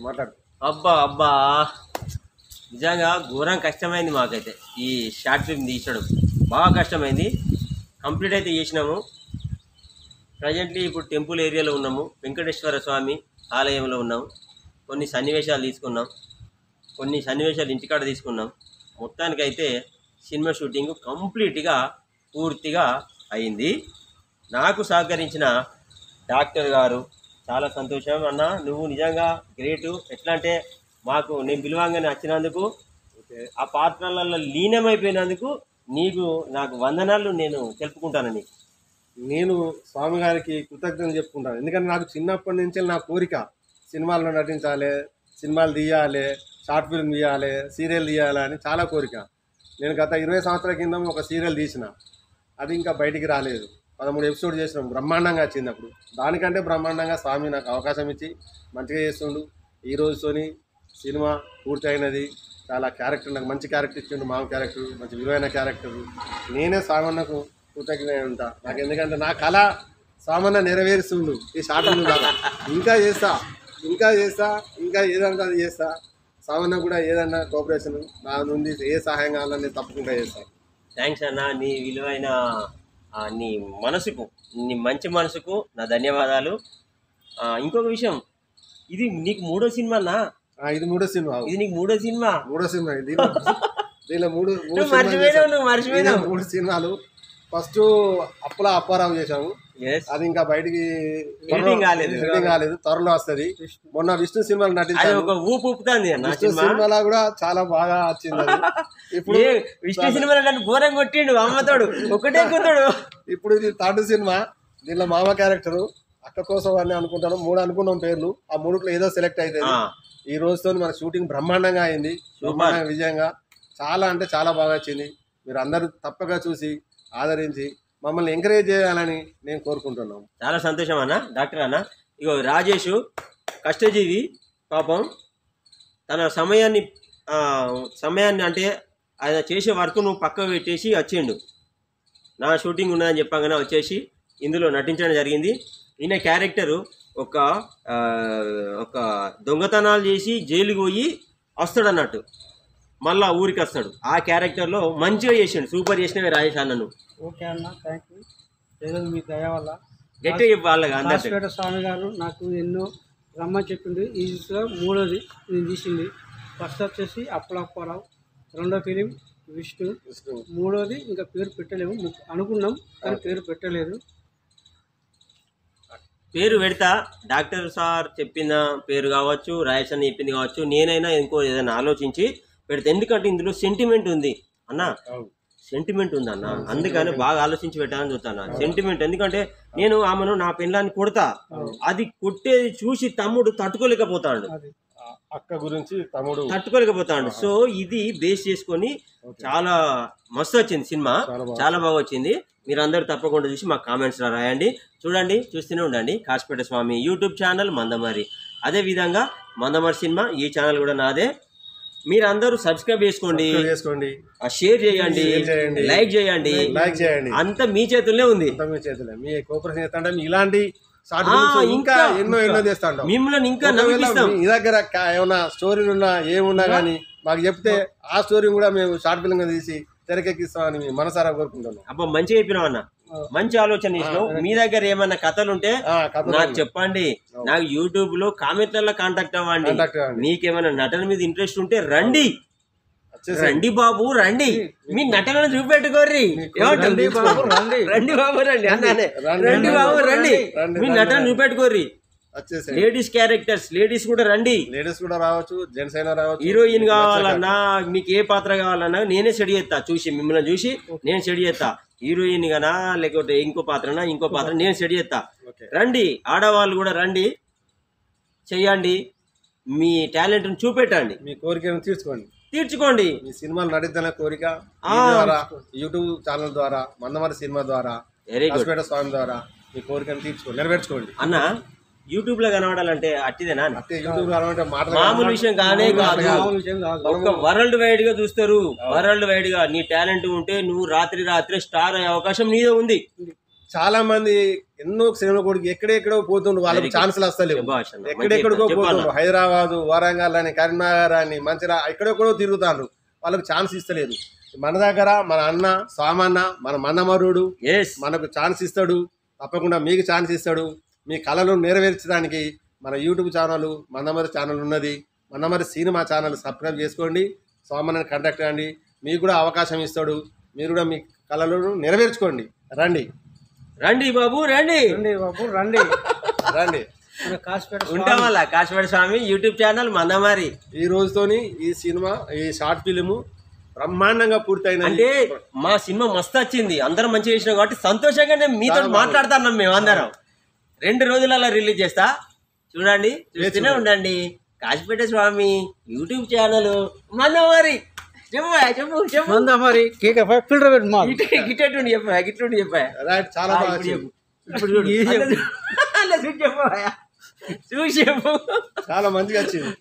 మాట్లాడు. అబ్బా అబ్బా నిజంగా ఘోరం కష్టమైంది మాకైతే ఈ షార్ట్ ఫిల్మ్ తీసడం బాగా కష్టమైంది. కంప్లీట్ అయితే చేసినాము. ప్రజెంట్లీ ఇప్పుడు టెంపుల్ ఏరియాలో ఉన్నాము, వెంకటేశ్వర స్వామి ఆలయంలో ఉన్నాము. కొన్ని సన్నివేశాలు తీసుకున్నాం, కొన్ని సన్నివేశాలు ఇంటికాడ తీసుకున్నాం. మొత్తానికైతే సినిమా షూటింగ్ కంప్లీట్గా పూర్తిగా అయింది. నాకు సహకరించిన డాక్టర్ గారు చాలా సంతోషం అన్న, నువ్వు నిజంగా గ్రేటు. ఎట్లా అంటే మాకు నేను పిలవంగానే వచ్చినందుకు, ఆ పాత్రలలో లీనమైపోయినందుకు నాకు వందనాలు నేను తెలుపుకుంటానని. నేను స్వామి గారికి కృతజ్ఞతలు చెప్పుకుంటాను. ఎందుకంటే నాకు చిన్నప్పటి నుంచి నా కోరిక సినిమాల్లో నటించాలి, సినిమాలు తీయాలి, షార్ట్ ఫిల్మ్ తీయాలి, సీరియల్ తీయాలి అని చాలా కోరిక. నేను గత 20 సంవత్సరాల కింద ఒక సీరియల్ తీసిన, అది ఇంకా బయటికి రాలేదు. 13 ఎపిసోడ్ చేసినాం, బ్రహ్మాండంగా వచ్చింది. అప్పుడు దానికంటే బ్రహ్మాండంగా స్వామి నాకు అవకాశం ఇచ్చి మంచిగా చేస్తుండు. ఈ రోజుతోని సినిమా పూర్తి అయినది. చాలా క్యారెక్టర్, నాకు మంచి క్యారెక్టర్ ఇచ్చిండు, మామ క్యారెక్టర్, మంచి విలువైన క్యారెక్టర్. నేనే స్వామన్నకు కృతజ్ఞత ఉంటా. నాకు ఎందుకంటే నా కళ స్వామన్న నెరవేరుస్తుండు ఈ షార్ట్ ఫిల్మ్ ద్వారా. ఇంకా చేస్తా, ఇంకా ఏదంటే అది చేస్తా. స్వామన్న కూడా ఏదన్నా కోఆపరేషన్ నా నుండి ఏ సహాయం కావాలని నేను తప్పకుండా చేస్తాను. థ్యాంక్స్ అన్న, నీ విలువైన నీ మనసుకు, నీ మంచి మనసుకు నా ధన్యవాదాలు. ఇంకొక విషయం, ఇది నీకు మూడో సినిమా అన్నా? ఇది మూడో సినిమా. ఇది నీకు మూడో సినిమా? దీనిలో మూడు సినిమాలు. ఫస్ట్ అప్పులా అప్పారావు చేశాము, అది ఇంకా బయటికి కాలేదు, త్వరలో వస్తుంది. మొన్న విష్ణు సినిమాలు నటించాను, విష్ణు సినిమాలో కూడా చాలా బాగా వచ్చింది. ఇప్పుడు విష్ణు సినిమాలో ఘోరం కొట్టిండు అమ్మతోడు, ఒకటే కొట్టాడు. ఇప్పుడు ఇది థర్డ్ సినిమా. దీనిలో మామ క్యారెక్టర్, అక్క కోసం అని అనుకుంటాను. 3 అనుకున్నాం పేర్లు, ఆ 3లో ఏదో సెలెక్ట్ అవుతుంది. ఈ రోజుతో మన షూటింగ్ బ్రహ్మాండంగా అయింది, బ్రహ్మాండంగా విజయంగా. చాలా అంటే చాలా బాగా వచ్చింది. మీరు అందరూ తప్పగా చూసి ఆదరించి మమ్మల్ని ఎంకరేజ్ చేయాలని నేను కోరుకుంటున్నాను. చాలా సంతోషం అన్న. డాక్టర్ అన్న, ఇగో రాజేష్ కష్టజీవి పాపం, తన సమయాన్ని అంటే ఆయన చేసే వర్క్ను పక్కకు పెట్టేసి వచ్చిండు. నా షూటింగ్ ఉన్నదని చెప్పగానే వచ్చేసి ఇందులో నటించడం జరిగింది. ఈయన క్యారెక్టరు ఒక దొంగతనాలు చేసి జైలుకి పోయి వస్తాడు అన్నట్టు, మళ్ళా ఊరికి వస్తాడు. ఆ క్యారెక్టర్లో మంచిగా చేసిండు, సూపర్ చేసినవి రాజేష్ అన్నను. ఓకే అన్న, థ్యాంక్ యూ. ఏదో మీ దయ వల్ల గట్టిగా చెప్పాలి. రాజపేట స్వామి గారు నాకు ఎన్నో రమ్మని చెప్పింది. ఈ మూడోది నేను తీసింది. ఫస్ట్ వచ్చేసి అప్పులప్పారావు, రెండో ఫిలిం విష్ణు, మూడోది ఇంకా పేరు పెట్టలేము అనుకున్నాం కానీ పేరు పెట్టలేదు. పేరు పెడతా, డాక్టర్ సార్ చెప్పిన పేరు కావచ్చు, రాజేష్ అన్న చెప్పింది కావచ్చు, నేనైనా ఇంకో ఏదైనా ఆలోచించి పెడతా. ఎందుకంటే ఇందులో సెంటిమెంట్ ఉంది అన్న, సెంటిమెంట్ ఉంది అన్న, అందుకని బాగా ఆలోచించి పెట్టాలని చూస్తాను. సెంటిమెంట్ ఎందుకంటే నేను ఆమెను నా పెళ్ళాన్ని కొడతా, అది కొట్టేది చూసి తమ్ముడు తట్టుకోలేకపోతాడు, అక్క గురించి తమ్ముడు తట్టుకోలేకపోతాడు. సో ఇది బేస్ చేసుకొని చాలా మస్తు వచ్చింది సినిమా, చాలా బాగా వచ్చింది. మీరు అందరూ తప్పకుండా చూసి మా కామెంట్స్లో రాయండి. చూడండి, చూస్తూనే ఉండండి కాశీపేట స్వామి యూట్యూబ్ ఛానల్ మందమరి. అదేవిధంగా మందమరి సినిమా ఈ ఛానల్ కూడా నాదే. మీరు అందరూ సబ్స్క్రైబ్ చేసుకోండి, షేర్ చేయండి, లైక్ చేయండి. అంతా మీ చేతుల్లో ఉంది. మీ కోఆపరేషన్ చేస్తాంటే ఇలాంటి ఇంకా ఎన్నో చేస్తాంటాం. మిమ్మల్ని ఇంకా నవ్విస్తాం. మీ దగ్గర ఏమన్నా స్టోరీలు ఉన్నా ఏమున్నా కానీ మాకు చెప్తే ఆ స్టోరీ కూడా మేము షార్ట్ ఫిల్మ్ తీసి తెరకెక్కిస్తామని మనసారా కోరుకుంటున్నాం. అబ్బా మంచిగా చెప్పినావు అన్న, మంచి ఆలోచన చేసినావు. మీ దగ్గర ఏమన్నా కథలు ఉంటే నాకు చెప్పండి, నాకు యూట్యూబ్ లో కామెంట్లలో కాంటాక్ట్ అవ్వండి. మీకేమైనా నటన మీద ఇంట్రెస్ట్ ఉంటే రండి బాబు, రండి, మీ నటనను చూపెట్టుకోర్రి. రండి బాబు రండి అన్నానే, రండి బాబు రండి, మీ నటన చూపెట్టుకోర్రి. లేడీస్ క్యారెక్టర్స్, లేడీస్ కూడా రండి, లేడీస్ కూడా రావచ్చు, జెంట్స్ అయినా రావచ్చు. హీరోయిన్ కావాలన్నా, మీకు ఏ పాత్ర కావాలన్నా నేనే సెట్ చేస్తా. మిమ్మల్ని చూసి నేను సెట్ చేస్తా. హీరోయిన్ గానా లేకపోతే ఇంకో పాత్ర నేను సెట్ చేస్తా. రండి, ఆడవాళ్ళు కూడా రండి, చెయ్యండి, మీ టాలెంట్ని చూపెట్టండి, మీ కోరికను తీర్చుకోండి. మీ సినిమాలు నటిద్దానే కోరిక యూట్యూబ్ ఛానల్ ద్వారా, మందమరి సినిమా ద్వారా, కాశీపేట స్వామి ద్వారా మీ కోరికను నెరవేర్చుకోండి అన్న. యూట్యూబ్ లో కనబడాలంటే అట్టిదేనా? మామూలు విషయం కానే కాదు. ఒక వరల్డ్ వైడ్ గా చూస్తారు, వరల్డ్ వైడ్ గా. నీ టాలెంట్ ఉంటే నువ్వు రాత్రి స్టార్ అయ్యే అవకాశం నీదే ఉంది. చాలా మంది ఎన్నో సినిమా కొడుకు ఎక్కడెక్కడో పోతుండ్రు, వాళ్ళకి ఛాన్సులు వస్తలేవు. శభాష్ అన్న. ఎక్కడెక్కడికో పోతుండ్రు, హైదరాబాదు, వరంగల్ అని, కరీంనగర్ అని, మంచిర్యాల ఎక్కడెక్కడో తిరుగుతాండ్రు, వాళ్ళకి ఛాన్స్ ఇస్తలేదు. మన దగ్గర మన అన్న సామన్న, మన మన్నమరుడు మనకు ఛాన్స్ ఇస్తాడు, తప్పకుండా మీకు ఛాన్స్ ఇస్తాడు. మీ కళలు నెరవేర్చడానికి మన యూట్యూబ్ ఛానల్ మన్నమరి ఛానల్ ఉన్నది, మన్నమరి సినిమా ఛానల్ సబ్స్క్రైబ్ చేసుకోండి, సామన్నని కాంటాక్ట్ కండి, మీకు కూడా అవకాశం ఇస్తాడు. మీరు కూడా మీ కళలను నెరవేర్చుకోండి. రండి రండి బాబు, రండి రండి బాబు, రండి రండి. మన కాసిపేట ఉంటాం వల్ల కాశీపేట స్వామి యూట్యూబ్ ఛానల్ మన్నమరి. ఈ రోజుతోని ఈ సినిమా, ఈ షార్ట్ ఫిలిం బ్రహ్మాండంగా పూర్తయింది. అంటే మా సినిమా మస్తు వచ్చింది, అందరం మంచిగా చేసినాం కాబట్టి సంతోషంగా నేను మీతో మాట్లాడుతున్నాం. మేము అందరం 2 రోజులలో రిలీజ్ చేస్తా, చూడండి, చూస్తూనే ఉండండి. కాశీపేట స్వామి యూట్యూబ్ ఛానల్ మన్నమరి. చెప్పా చెప్పు చెప్పు మరి ఫిల్టర్ పెట్టి మా గిట్టుండి చెప్పా, గిట్లుండి చెప్పా. రైట్, చాలా బాగా వచ్చింది. ఇప్పుడు చూడు, చూసి చెప్పు, చాలా మంచిగా వచ్చింది.